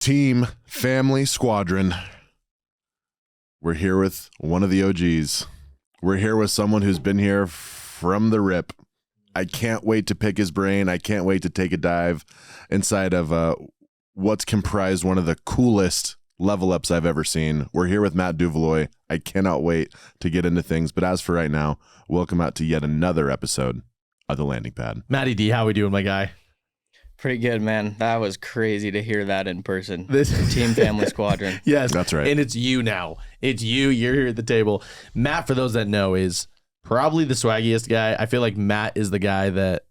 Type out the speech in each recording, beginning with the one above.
Team, family, squadron. We're here with one of the OGs. We're here with someone who's been here from the rip. I can't wait to pick his brain. I can't wait to take a dive inside of what's comprised one of the coolest level ups I've ever seen. We're here with Matt Duvalois. I cannot wait to get into things. But as for right now, welcome out to yet another episode of The Landing Pad. Matty D, how we doing, my guy? Pretty good, man. That was crazy to hear that in person. This Team Family Squadron. Yes, that's right. And it's you now. It's you. You're here at the table. Matt, for those that know, is probably the swaggiest guy. I feel like Matt is the guy that,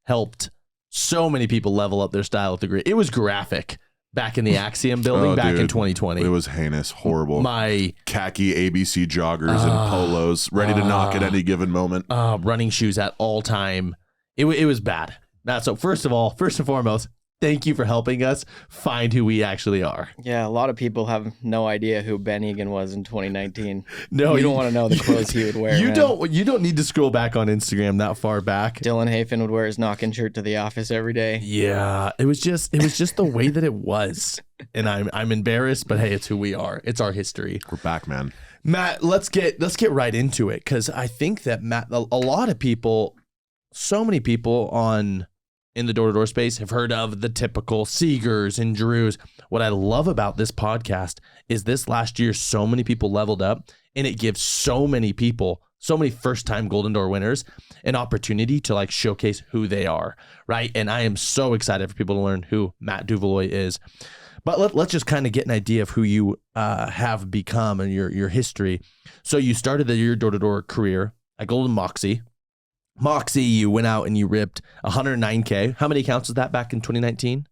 helped so many people level up their style at the grid. It was graphic back in the Axiom building in 2020. It was heinous, horrible. My khaki ABC joggers and polos ready to knock at any given moment. Running shoes at all time. It was bad. So first and foremost, thank you for helping us find who we actually are. Yeah, a lot of people have no idea who Ben Egan was in 2019. No, you don't want to know the clothes he would wear. You don't need to scroll back on Instagram that far back. Dylan Hafen would wear his knocking shirt to the office every day. Yeah, it was just the way that it was, and I'm embarrassed, but hey, it's who we are. It's our history. We're back, man. Matt, let's get right into it, because I think that Matt, a lot of people, so many people in the door-to-door space have heard of the typical Seegers and Drews. What I love about this podcast is this last year, so many people leveled up, and it gives so many people, so many first-time Golden Door winners, an opportunity to showcase who they are, right? And I am so excited for people to learn who Matt Duvalois is. But let's just kind of get an idea of who you have become and your history. So you started your door-to-door career at Golden Moxie. Moxie, you went out and you ripped 109K. How many accounts was that back in 2019?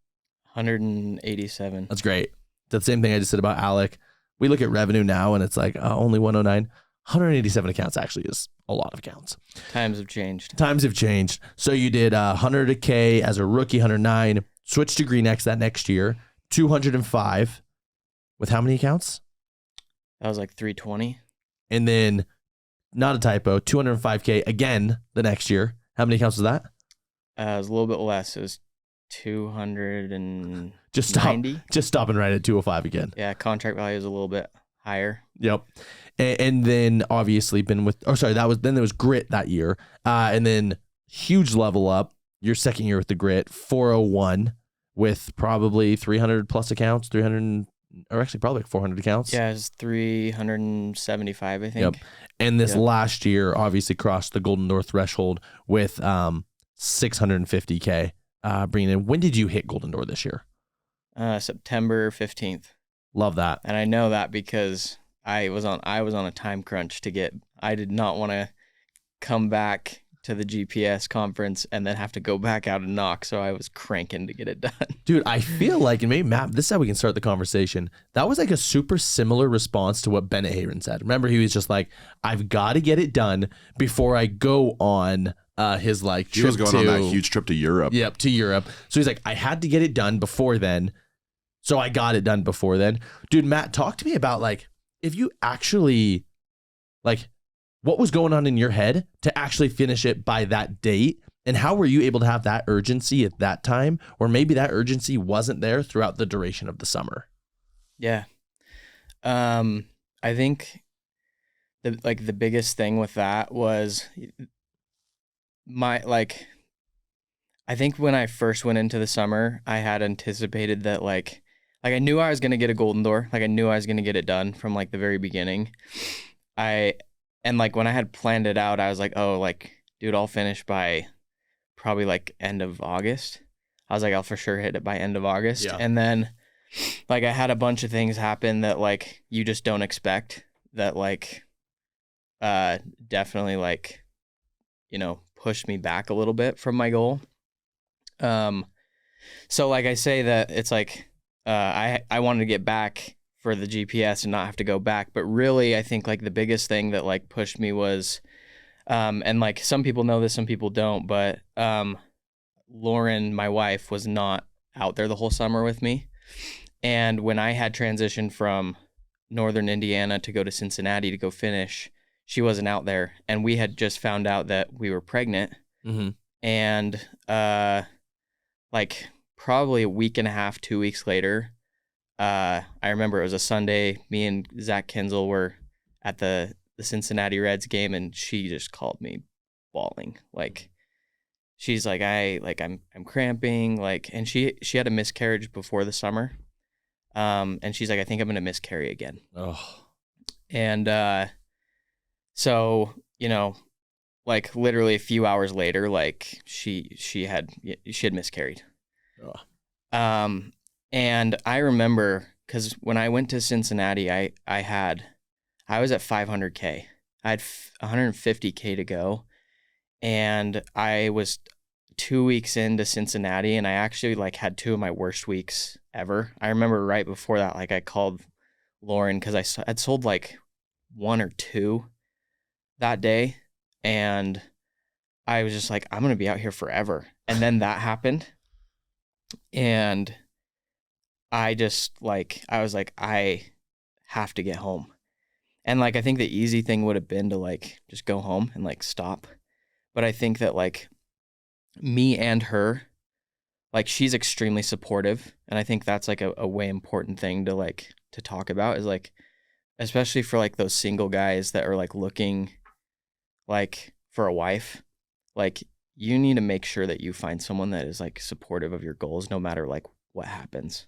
187. That's great. That's the same thing I just said about Alec. We look at revenue now and it's only 109. 187 accounts actually is a lot of accounts. Times have changed. So you did 100K as a rookie, 109. Switched to GreenX that next year, 205. With how many accounts? That was 320. And then, not a typo, 205K again the next year. How many accounts was that? It was a little bit less. It was 290. Just stopping right at 205 again. Yeah, contract value is a little bit higher. Yep. And then obviously there was Grit that year. And then huge level up your second year with the Grit, 401 with probably 300 plus accounts, 300, or actually probably 400 accounts. Yeah, it was 375, I think. Yep. And this last year obviously crossed the Golden Door threshold with 650K bringing in. When did you hit Golden Door this year? September 15th. Love that. And I know that because I was on a time crunch I did not want to come back to the GPS conference and then have to go back out and knock. So I was cranking to get it done. Dude, I feel like, and maybe Matt, this is how we can start the conversation. That was a super similar response to what Bennett Hayron said. Remember, he was just I've got to get it done before I go on his trip. He was going on that huge trip to Europe. Yep, to Europe. So he's I had to get it done before then. So I got it done before then. Dude, Matt, talk to me about if you actually what was going on in your head to actually finish it by that date, and how were you able to have that urgency at that time, or maybe that urgency wasn't there throughout the duration of the summer? Yeah. I think the biggest thing with that was I think when I first went into the summer, I had anticipated that I knew I was going to get a Golden Door. I knew I was going to get it done from the very beginning. And when I had planned it out, I was dude, I'll finish by probably end of August. I was I'll for sure hit it by end of August. Yeah. And then I had a bunch of things happen that you just don't expect that definitely pushed me back a little bit from my goal. So I say that it's I wanted to get back for the GPS and not have to go back. But really, I think the biggest thing that pushed me was, and some people know this, some people don't, but Lauren, my wife, was not out there the whole summer with me. And when I had transitioned from Northern Indiana to go to Cincinnati to go finish, she wasn't out there. And we had just found out that we were pregnant. Mm-hmm. And probably a week and a half, 2 weeks later, I remember it was a Sunday. Me and Zach Kinzel were at the Cincinnati Reds game, and she just called me bawling. Like, she's like, I'm cramping. Like, and she had a miscarriage before the summer. And she's like, I think I'm gonna miscarry again. Oh. And so, you know, like literally a few hours later, like she had miscarried. Oh. And I remember, because when I went to Cincinnati, I was at 500K. I had 150K to go, and I was 2 weeks into Cincinnati, and I actually like had two of my worst weeks ever. I remember right before that, like I called Lauren because I'd sold like one or two that day, and I was just like, I'm gonna be out here forever. And then that happened, and I was like, I have to get home. And like, I think the easy thing would have been to like just go home and like stop. But I think that like me and her, like she's extremely supportive. And I think that's like a way important thing to like to talk about, is like, especially for like those single guys that are like looking like for a wife, like you need to make sure that you find someone that is like supportive of your goals no matter like what happens.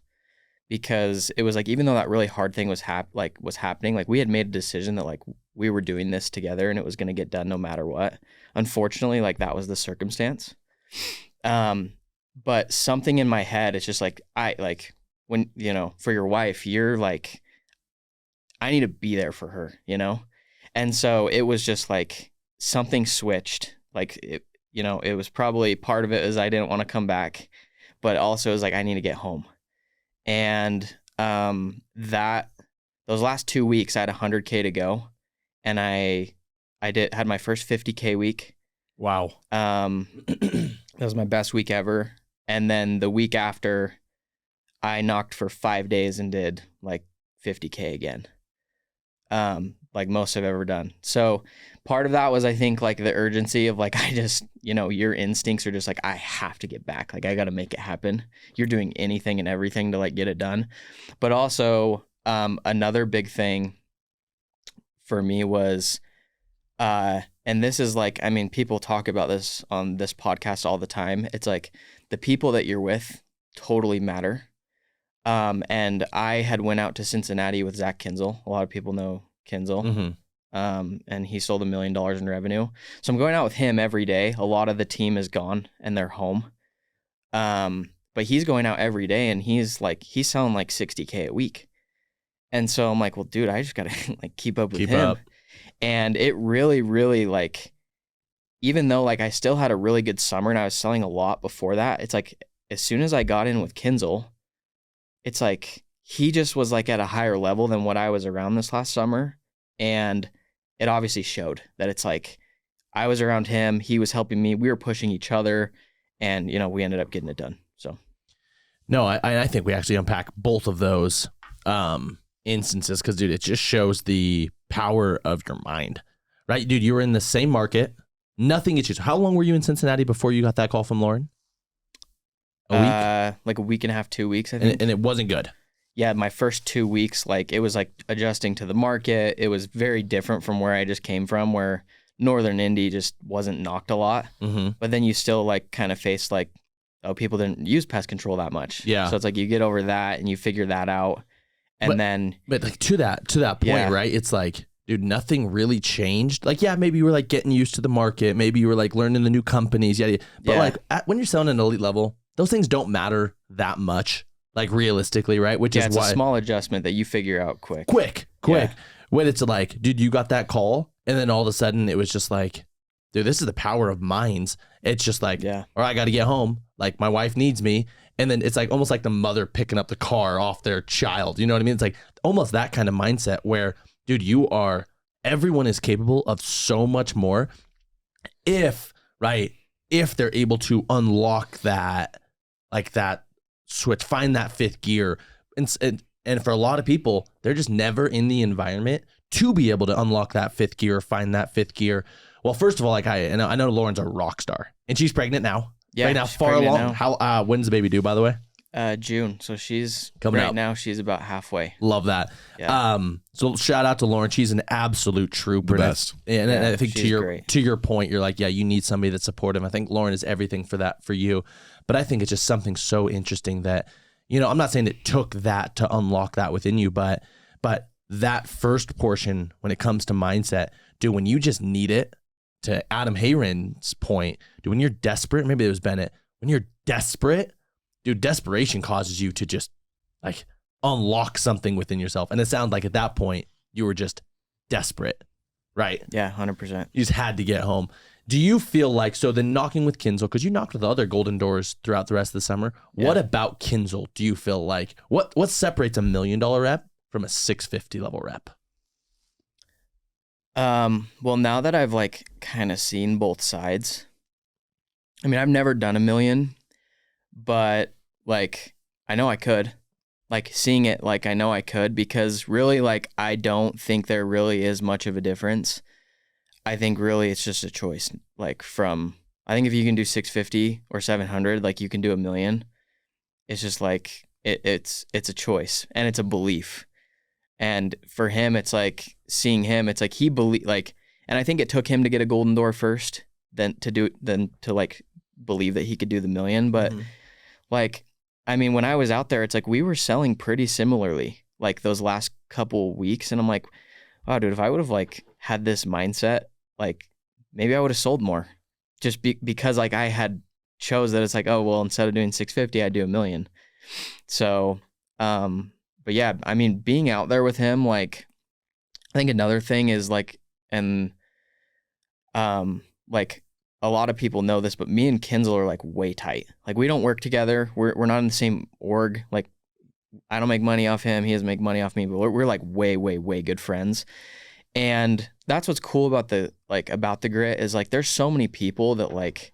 Because it was like, even though that really hard thing was happening, like we had made a decision that like we were doing this together and it was going to get done no matter what. Unfortunately, like that was the circumstance. But something in my head, it's just like, when, you know, for your wife, you're like, I need to be there for her, you know? And so it was just like something switched. Like, it, you know, it was probably part of it is I didn't want to come back, but also it was like, I need to get home. And those last 2 weeks, I had 100K to go, and I had my first 50K week. Wow. That was my best week ever. And then the week after, I knocked for 5 days and did like 50K again. Like most I've ever done. So part of that was, I think, like the urgency of like, I just, you know, your instincts are just like, I have to get back. Like I got to make it happen. You're doing anything and everything to like get it done. But also, another big thing for me was, and this is like, I mean, people talk about this on this podcast all the time. It's like the people that you're with totally matter. And I had went out to Cincinnati with Zach Kinzel. A lot of people know Kinzel. Mm-hmm. And he sold $1 million in revenue. So I'm going out with him every day. A lot of the team is gone and they're home. But he's going out every day, and he's selling like 60K a week. And so I'm like, well, dude, I just got to like keep up with him. And it really, really, like, even though like I still had a really good summer and I was selling a lot before that, it's like, as soon as I got in with Kinzel, it's like, he just was like at a higher level than what I was around this last summer. And it obviously showed that it's like, I was around him, he was helping me, we were pushing each other, and, you know, we ended up getting it done. So. No, I think we actually unpack both of those instances, because, dude, it just shows the power of your mind, right? Dude, you were in the same market, nothing issues. How long were you in Cincinnati before you got that call from Lauren? A week? Like a week and a half, 2 weeks, I think. And it wasn't good. Yeah, my first 2 weeks, like it was like adjusting to the market. It was very different from where I just came from, where Northern Indy just wasn't knocked a lot. Mm-hmm. But then you still like kind of face like, oh, people didn't use pest control that much. Yeah. So it's like you get over that and you figure that out. And but like to that point, yeah. Right? It's like, dude, nothing really changed. Like, yeah, maybe you were like getting used to the market. Maybe you were like learning the new companies. Yeah. But like when you're selling at an elite level, those things don't matter that much. Like realistically, right? Which is it's a small adjustment that you figure out quick. Yeah. When it's like, dude, you got that call, and then all of a sudden it was just like, dude, this is the power of minds. It's just like, all right, I got to get home. Like my wife needs me. And then it's like almost like the mother picking up the car off their child. You know what I mean? It's like almost that kind of mindset where, dude, everyone is capable of so much more if they're able to unlock that, like that switch, find that fifth gear. And for a lot of people, they're just never in the environment to be able to unlock that fifth gear or find that fifth gear. Well, first of all, like I know Lauren's a rock star, and she's pregnant now. Yeah, right now, far along. now. How when's the baby due, by the way? June. So she's Coming right out. now. She's about halfway. Love that. Yeah. So shout out to Lauren. She's an absolute trooper. The best. And Yeah, I think she's great. to your point, you're like, yeah, you need somebody that's supportive. I think Lauren is everything for that for you. But I think it's just something so interesting that, I'm not saying it took that to unlock that within you, but that first portion when it comes to mindset, dude, when you just need it, to Adam Hayren's point, dude, when you're desperate, maybe it was Bennett, when you're desperate, dude, desperation causes you to just like unlock something within yourself. And it sounds like at that point you were just desperate, right? Yeah, 100%. You just had to get home. Do you feel like, so then knocking with Kinzel, because you knocked with other Golden Doors throughout the rest of the summer, what about Kinzel do you feel like, what separates $1 million rep from a 650 level rep? Well, now that I've like kind of seen both sides, I mean, I've never done $1 million, but like, I know I could. Like seeing it, like I know I could, because really, like, I don't think there really is much of a difference. I think really it's just a choice. Like I think if you can do 650 or 700, like you can do $1 million. It's just like, it's a choice and it's a belief. And for him, it's like seeing him, it's like he believe like, and I think it took him to get a Golden Door first, then to like believe that he could do the $1 million. But like, I mean, when I was out there, it's like we were selling pretty similarly, like those last couple weeks. And I'm like, wow, dude, if I would have like had this mindset, like maybe I would have sold more, just because like I had chose that it's like, oh, well, instead of doing 650, I'd do $1 million. So, but yeah, I mean, being out there with him, like, I think another thing is like, and like a lot of people know this, but me and Kinzel are like way tight. Like we don't work together. We're not in the same org. Like I don't make money off him. He doesn't make money off me, but we're like way, way, way good friends. And that's what's cool about the grit is like, there's so many people that like,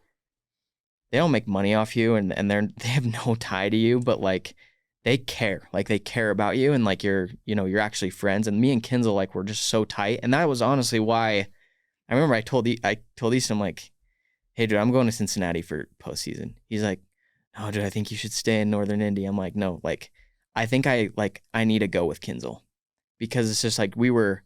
they don't make money off you and they have no tie to you, but like they care about you. And like, you're actually friends. And me and Kinzel, like, we're just so tight. And that was honestly why I remember I told Easton, I'm like, hey dude, I'm going to Cincinnati for postseason. He's like, no dude, I think you should stay in Northern Indy. I'm like, no, like, I think I need to go with Kinzel, because it's just like, we were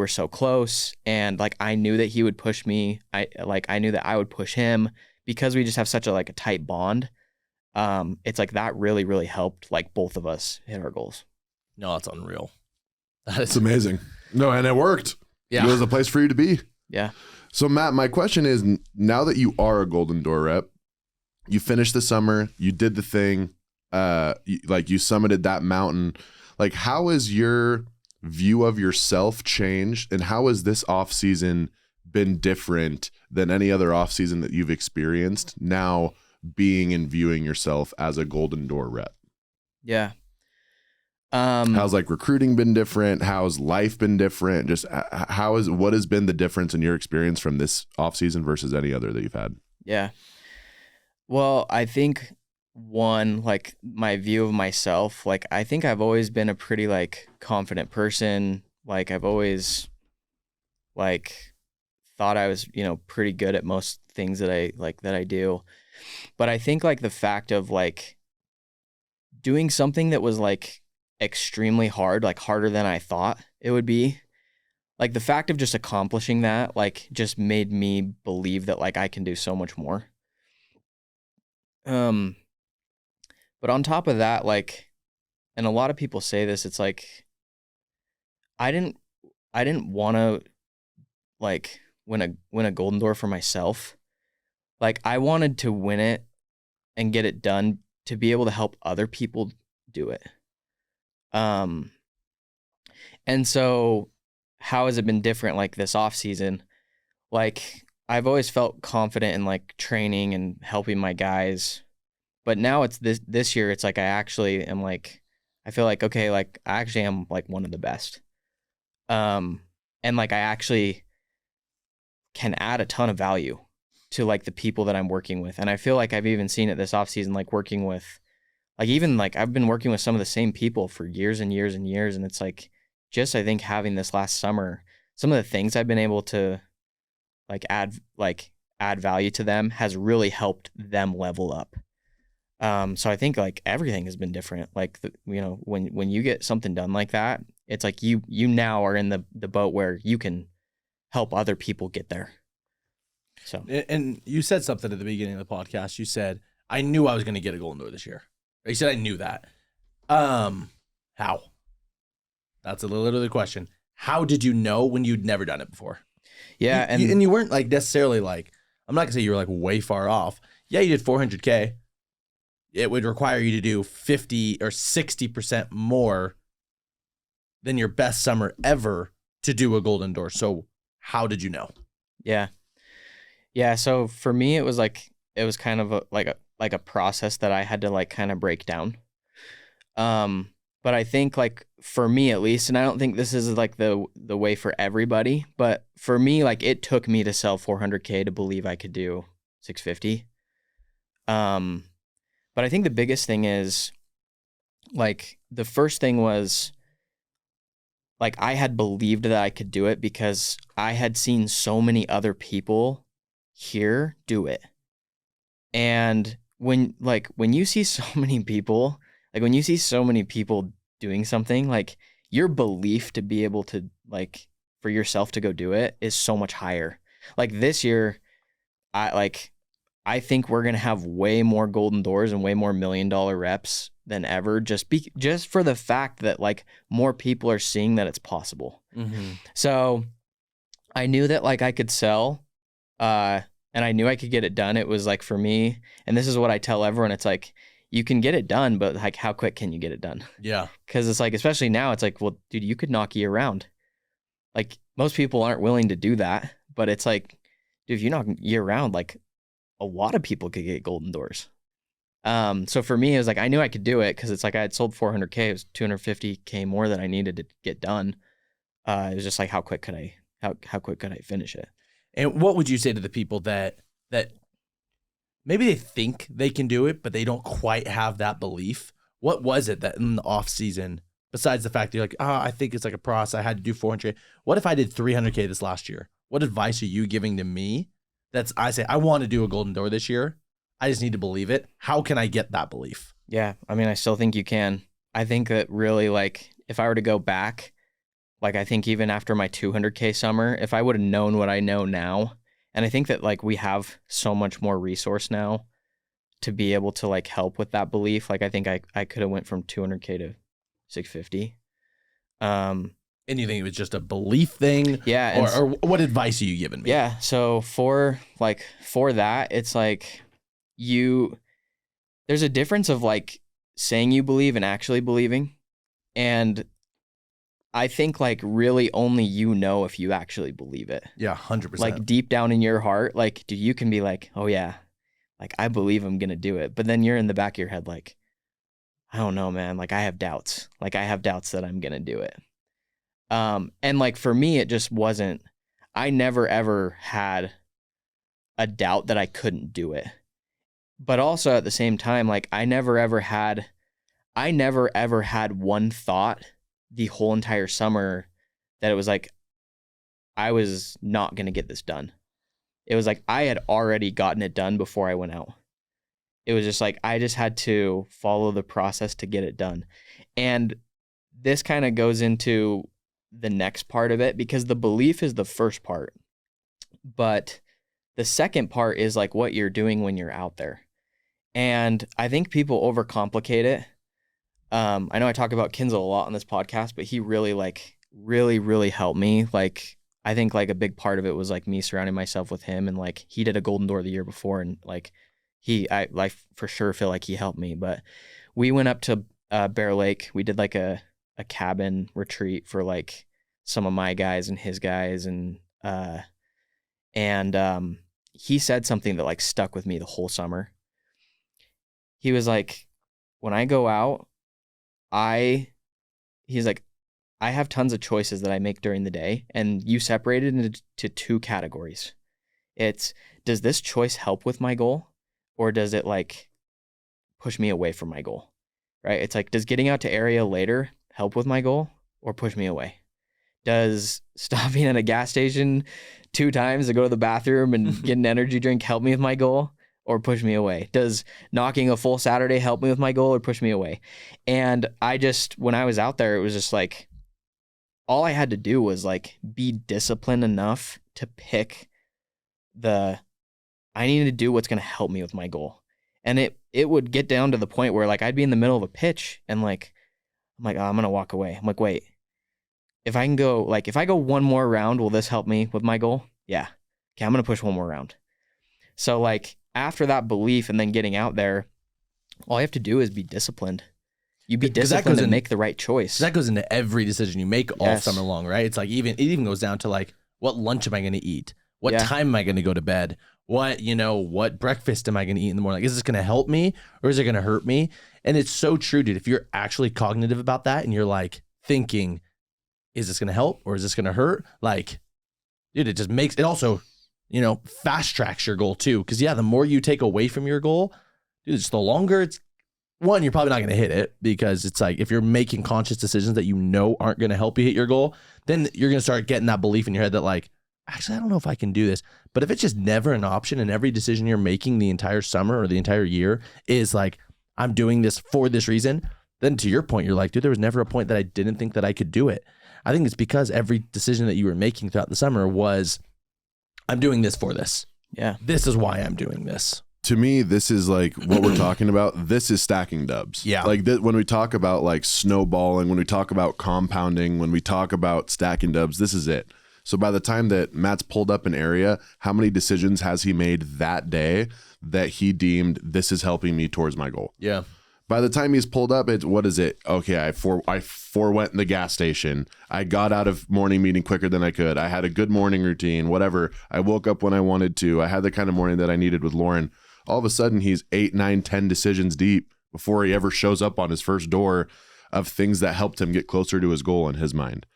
so close, and like, I knew that he would push me. I knew that I would push him, because we just have such a tight bond. It's like that really, really helped like both of us hit our goals. No, that's unreal. It's amazing. No, and it worked. Yeah. It was a place for you to be. Yeah. So Matt, my question is, now that you are a Golden Door rep, you finished the summer, you did the thing, you summited that mountain. Like, how has your view of yourself changed, and how has this off season been different than any other off season that you've experienced, now being and viewing yourself as a Golden Door rep? Yeah. How's like recruiting been different? How's life been different? Just what has been the difference in your experience from this off season versus any other that you've had? Yeah. Well, I think one, like my view of myself, like I think I've always been a pretty like confident person. Like I've always like thought I was, pretty good at most things that I do. But I think like the fact of like doing something that was like extremely hard, like harder than I thought it would be, like the fact of just accomplishing that, like just made me believe that like I can do so much more. But on top of that, like, and a lot of people say this, it's like, I didn't want to like win a Golden Door for myself. Like I wanted to win it and get it done to be able to help other people do it. And so how has it been different like this off season? Like I've always felt confident in like training and helping my guys, but now it's this year, it's like I actually am like, I feel like, okay, like I actually am like one of the best. And like I actually can add a ton of value to like the people that I'm working with. And I feel like I've even seen it this off season, like working with, like even like I've been working with some of the same people for years and years and years. And it's like, just, I think having this last summer, some of the things I've been able to add value to them has really helped them level up. So I think like everything has been different. Like, when you get something done like that, it's like you now are in the boat where you can help other people get there. So, And you said something at the beginning of the podcast. You said, I knew I was going to get a Golden Door this year. You said, I knew that. How? That's literally the question. How did you know when you'd never done it before? yeah. And you weren't like necessarily like, I'm not gonna say you were like way far off. Yeah, you did 400K. It would require you to do 50 or 60% more than your best summer ever to do a Golden Door. So how did you know? Yeah. So for me, it was kind of like a process that I had to like kind of break down. But I think like for me at least, and I don't think this is like the way for everybody, but for me, like it took me to sell 400K to believe I could do 650. But I think the biggest thing is like the first thing was like I had believed that I could do it because I had seen so many other people here do it. And when you see so many people, like when you see so many people doing something, like your belief to be able to like for yourself to go do it is so much higher. Like this year, I think we're gonna have way more Golden Doors and way more $1 million reps than ever, just for the fact that like more people are seeing that it's possible. Mm-hmm. So I knew that like I could sell, and I knew I could get it done. It was like for me, and this is what I tell everyone, it's like, you can get it done, but like how quick can you get it done? Yeah. Because it's like, especially now, it's like, well, dude, you could knock year round. Like most people aren't willing to do that, but it's like, dude, if you knock year round, like a lot of people could get Golden Doors. So for me, it was like, I knew I could do it because it's like I had sold 400K, it was 250K more than I needed to get done. It was just like, how quick could I finish it? And what would you say to the people that maybe they think they can do it, but they don't quite have that belief? What was it that in the off season, besides the fact that you're like, I think it's like a process, I had to do 400K. What if I did 300K this last year? What advice are you giving to me? I say, I want to do a Golden Door this year. I just need to believe it. How can I get that belief? Yeah. I mean, I still think you can. I think that really like, if I were to go back, like I think even after my 200K summer, if I would have known what I know now, and I think that like we have so much more resource now to be able to like help with that belief. Like I think I could have went from 200K to 650. And you think it was just a belief thing? Yeah. Or what advice are you giving me? Yeah. So for that, it's like there's a difference of like saying you believe and actually believing. And I think like really only you know if you actually believe it. Yeah, 100%. Like deep down in your heart, like, dude, you can be like, oh yeah, like I believe I'm going to do it. But then you're in the back of your head like, I don't know, man. Like I have doubts. Like I have doubts that I'm going to do it. And like for me, it just wasn't, I never ever had a doubt that I couldn't do it. But also at the same time, like I never ever had one thought the whole entire summer that it was like, I was not going to get this done. It was like, I had already gotten it done before I went out. It was just like, I just had to follow the process to get it done. And this kind of goes into the next part of it because the belief is the first part, but the second part is like what you're doing when you're out there. And I think people overcomplicate it. I know I talk about Kinzel a lot on this podcast, but he really helped me. Like, I think like a big part of it was like me surrounding myself with him, and like he did a Golden Door the year before, and like I for sure feel like he helped me. But we went up to Bear Lake. We did like a cabin retreat for like some of my guys and his guys, and he said something that like stuck with me the whole summer. He was like, when I go out, he's like, I have tons of choices that I make during the day, and you separated into two categories. It's, does this choice help with my goal, or does it like push me away from my goal? Right? It's like, does getting out to area later help with my goal or push me away? Does stopping at a gas station 2 times to go to the bathroom and get an energy drink help me with my goal, or push me away? Does knocking a full Saturday help me with my goal or push me away? And when I was out there, it was just like, all I had to do was like be disciplined enough to pick I needed to do what's going to help me with my goal. And it would get down to the point where like I'd be in the middle of a pitch and like, I'm like, oh, I'm going to walk away. I'm like, wait, if I go one more round, will this help me with my goal? Yeah. Okay, I'm going to push one more round. So like after that belief and then getting out there, all you have to do is be disciplined. You be disciplined and make the right choice. That goes into every decision you make all summer long, right? It's like it even goes down to like, what lunch am I going to eat? What time am I going to go to bed? What breakfast am I going to eat in the morning? Like, is this going to help me or is it going to hurt me? And it's so true, dude. If you're actually cognitive about that and you're like thinking, is this going to help or is this going to hurt? Like, dude, it just makes it also, fast tracks your goal too. Cause the more you take away from your goal, dude, it's the longer it's, one, you're probably not going to hit it because it's like if you're making conscious decisions that aren't going to help you hit your goal, then you're going to start getting that belief in your head that like, actually, I don't know if I can do this. But if it's just never an option and every decision you're making the entire summer or the entire year is like, I'm doing this for this reason, then to your point, you're like, dude, there was never a point that I didn't think that I could do it. I think it's because every decision that you were making throughout the summer was, I'm doing this for this. Yeah. This is why I'm doing this. To me, this is like what we're talking about. This is stacking dubs. Yeah. Like when we talk about like snowballing, when we talk about compounding, when we talk about stacking dubs, this is it. So by the time that Matt's pulled up an area, how many decisions has he made that day that he deemed this is helping me towards my goal? Yeah. By the time he's pulled up, what is it? Okay, I forewent in the gas station. I got out of morning meeting quicker than I could. I had a good morning routine, whatever. I woke up when I wanted to. I had the kind of morning that I needed with Lauren. All of a sudden, he's 8, 9, 10 decisions deep before he ever shows up on his first door of things that helped him get closer to his goal in his mind.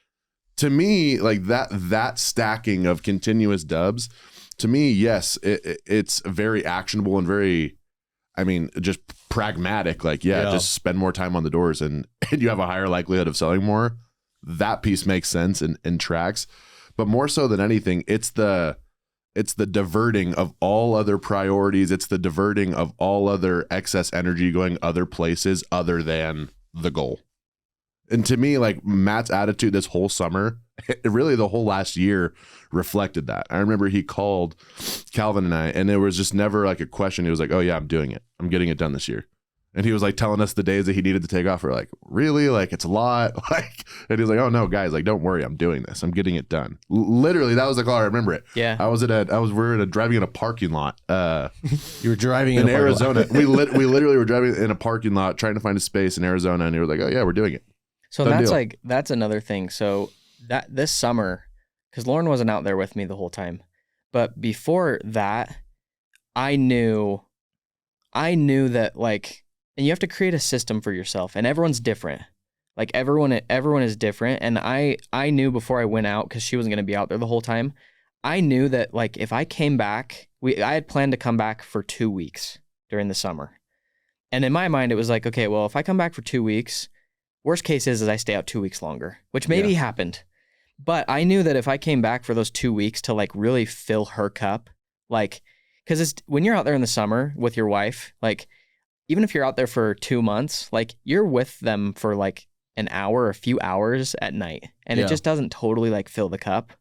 To me, like that stacking of continuous dubs, to me, yes, it's very actionable and very, just pragmatic. Like, just spend more time on the doors and you have a higher likelihood of selling more. That piece makes sense and tracks. But more so than anything, it's the diverting of all other priorities. It's the diverting of all other excess energy going other places other than the goal. And to me, like Matt's attitude this whole summer, really the whole last year reflected that. I remember he called Calvin and I, and there was just never like a question. He was like, oh yeah, I'm doing it. I'm getting it done this year. And he was like telling us the days that he needed to take off. We're like, really? Like, it's a lot. Like, and he was like, oh no, guys, like, don't worry. I'm doing this. I'm getting it done. Literally, that was the call. I remember it. Yeah. We were driving in a parking lot. You were driving in Arizona. We literally were driving in a parking lot trying to find a space in Arizona. And he was like, oh yeah, we're doing it. So that's another thing. So that this summer, because Lauren wasn't out there with me the whole time, but before that, I knew that like, and you have to create a system for yourself, and everyone's different. Like everyone is different. And I knew before I went out, because she wasn't going to be out there the whole time, I knew that like if I came back, I had planned to come back for 2 weeks during the summer. And in my mind, it was like, okay, well, if I come back for 2 weeks, worst case is I stay out 2 weeks longer, which maybe happened. But I knew that if I came back for those 2 weeks to like really fill her cup, like, because when you're out there in the summer with your wife, like, even if you're out there for 2 months, like you're with them for like an hour, a few hours at night. And it just doesn't totally like fill the cup.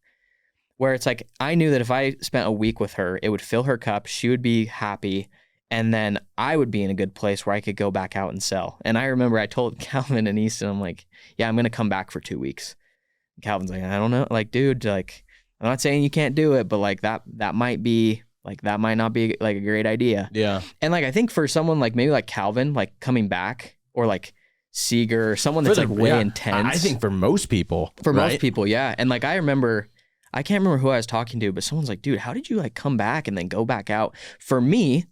Where it's like, I knew that if I spent a week with her, it would fill her cup. She would be happy. And then I would be in a good place where I could go back out and sell. And I remember I told Calvin and Easton, I'm like, yeah, I'm going to come back for 2 weeks. And Calvin's like, I don't know. Like, dude, like, I'm not saying you can't do it, but like that might be like, that might not be like a great idea. Yeah. And like, I think for someone like maybe like Calvin, like coming back, or like Seeger, or someone that's like way intense. I think for most people. Most people, yeah. And like, I can't remember who I was talking to, but someone's like, dude, how did you like come back and then go back out? For me,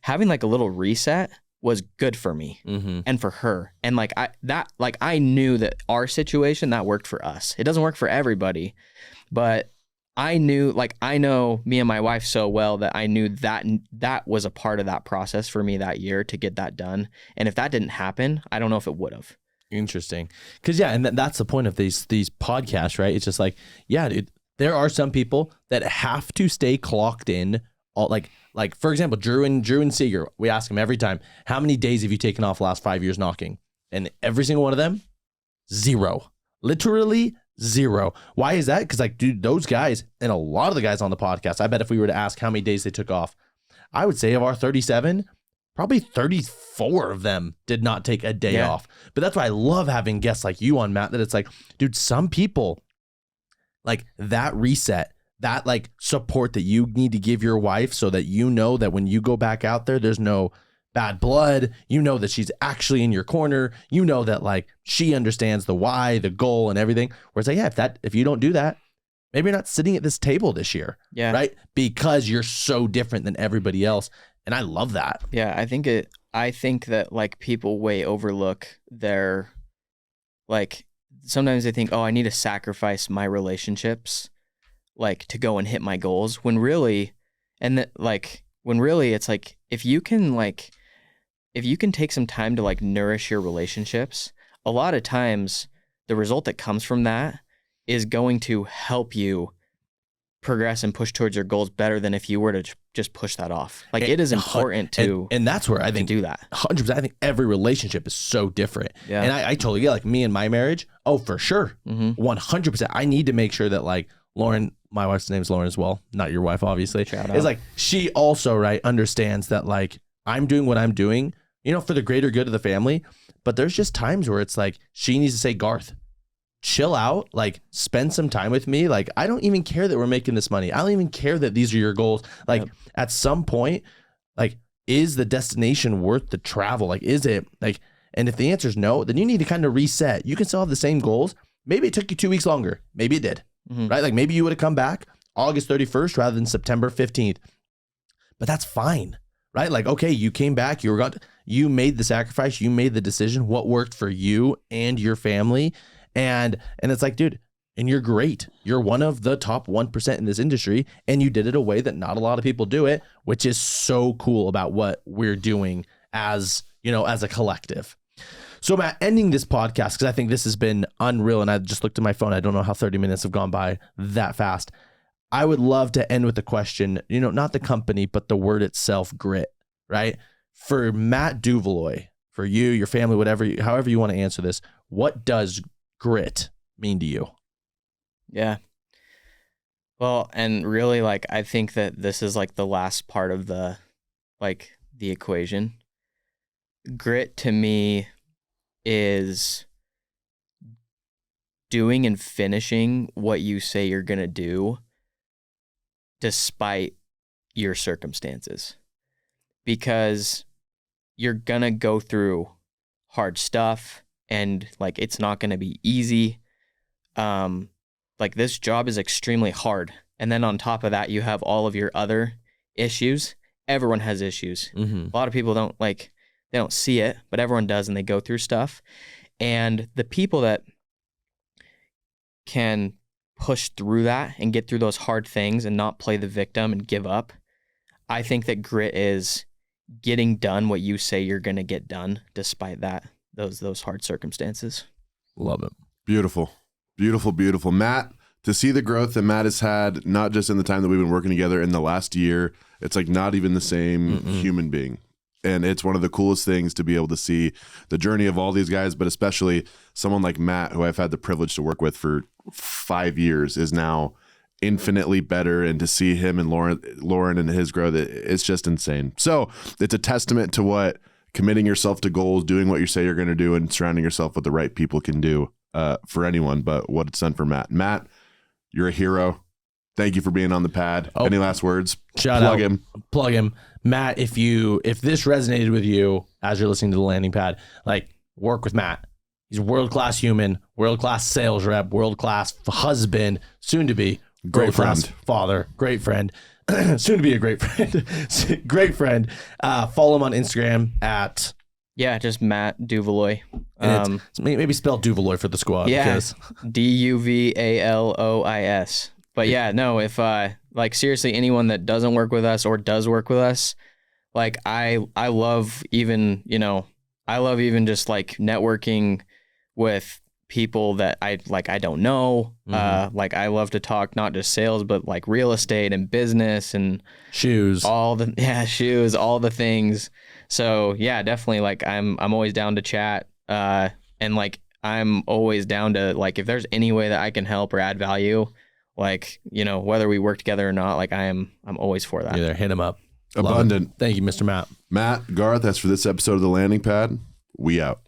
having like a little reset was good for me and for her. And like I knew that our situation, that worked for us. It doesn't work for everybody, but I know me and my wife so well that I knew that was a part of that process for me that year to get that done. And if that didn't happen, I don't know if it would have. Interesting. Because and that's the point of these podcasts, right? It's just like, yeah, dude, there are some people that have to stay clocked in all like for example, Drew and Seeger, we ask them every time, how many days have you taken off the last 5 years knocking? And every single one of them, 0. Literally 0. Why is that? Because like, dude, those guys and a lot of the guys on the podcast, I bet if we were to ask how many days they took off, I would say of our 37, probably 34 of them did not take a day off. But that's why I love having guests like you on, Matt, that it's like, dude, some people like that reset, that like support that you need to give your wife so that you know that when you go back out there, there's no bad blood. You know that she's actually in your corner. You know that like she understands the why, the goal and everything. Whereas like, yeah, if you don't do that, maybe you're not sitting at this table this year. Yeah. Right. Because you're so different than everybody else. And I love that. Yeah. I think that like people way overlook their, like, sometimes they think, oh, I need to sacrifice my relationships, like to go and hit my goals, when really it's like, if you can take some time to like nourish your relationships, a lot of times the result that comes from that is going to help you progress and push towards your goals better than if you were to just push that off. Like it is important to, and that's where I think do that. 100%. I think every relationship is so different. Yeah. And I totally get like me and my marriage. Oh, for sure. 100%. I need to make sure that like Lauren, my wife's name is Lauren as well, not your wife, obviously. Shout out. It's like, she also, right, understands that like I'm doing what I'm doing, you know, for the greater good of the family. But there's just times where it's like, she needs to say, Garth, chill out, like spend some time with me. Like, I don't even care that we're making this money. I don't even care that these are your goals. Like at some point, like, is the destination worth the travel? Like, is it like, and if the answer is no, then you need to kind of reset. You can still have the same goals. Maybe it took you 2 weeks longer. Maybe it did, right? Like maybe you would have come back August 31st rather than September 15th, but that's fine, right? Like, okay, you came back, you made the sacrifice, you made the decision, what worked for you and your family. And it's like, dude, and you're great. You're one of the top 1% in this industry, and you did it a way that not a lot of people do it, which is so cool about what we're doing as, you know, as a collective. So Matt, ending this podcast, because I think this has been unreal, and I just looked at my phone. I don't know how 30 minutes have gone by that fast. I would love to end with the question, you know, not the company, but the word itself, grit, right? For Matt Duvalois, for you, your family, whatever, however you want to answer this, what does grit mean to you? Yeah. Well, and really, like, I think that this is like the last part of the equation. Grit to me is doing and finishing what you say you're going to do despite your circumstances, because you're going to go through hard stuff and like, it's not going to be easy. Like this job is extremely hard. And then on top of that, you have all of your other issues. Everyone has issues. A lot of people they don't see it, but everyone does, and they go through stuff. And the people that can push through that and get through those hard things and not play the victim and give up, I think that grit is getting done what you say you're going to get done despite those hard circumstances. Love it. Beautiful. Beautiful, beautiful. Matt, to see the growth that Matt has had, not just in the time that we've been working together in the last year, it's like not even the same human being. And it's one of the coolest things to be able to see the journey of all these guys, but especially someone like Matt, who I've had the privilege to work with for 5 years, is now infinitely better. And to see him and Lauren and his growth, it's just insane. So it's a testament to what committing yourself to goals, doing what you say you're going to do, and surrounding yourself with the right people can do for anyone, but what it's done for Matt. Matt, you're a hero. Thank you for being on the pad. Any last words? Plug him. Matt, if this resonated with you as you're listening to the landing pad, like, work with Matt. He's a world-class human, world-class sales rep, world-class husband, soon to be world-class father, great friend, soon to be a great friend, great friend. Follow him on Instagram at... Yeah, just Matt Duvalois. Maybe spell Duvalois for the squad. Yeah, Duvalois. But yeah, no, if like seriously, anyone that doesn't work with us or does work with us, like I love even just like networking with people that I don't know. Like I love to talk not just sales, but like real estate and business and shoes, shoes, all the things. So yeah, definitely like I'm always down to chat. And like I'm always down to like if there's any way that I can help or add value, like, you know, whether we work together or not, like I'm always for that. Either hit him up. Abundant. Thank you, Mr. Matt. Matt, Garth, that's for this episode of The Landing Pad. We out.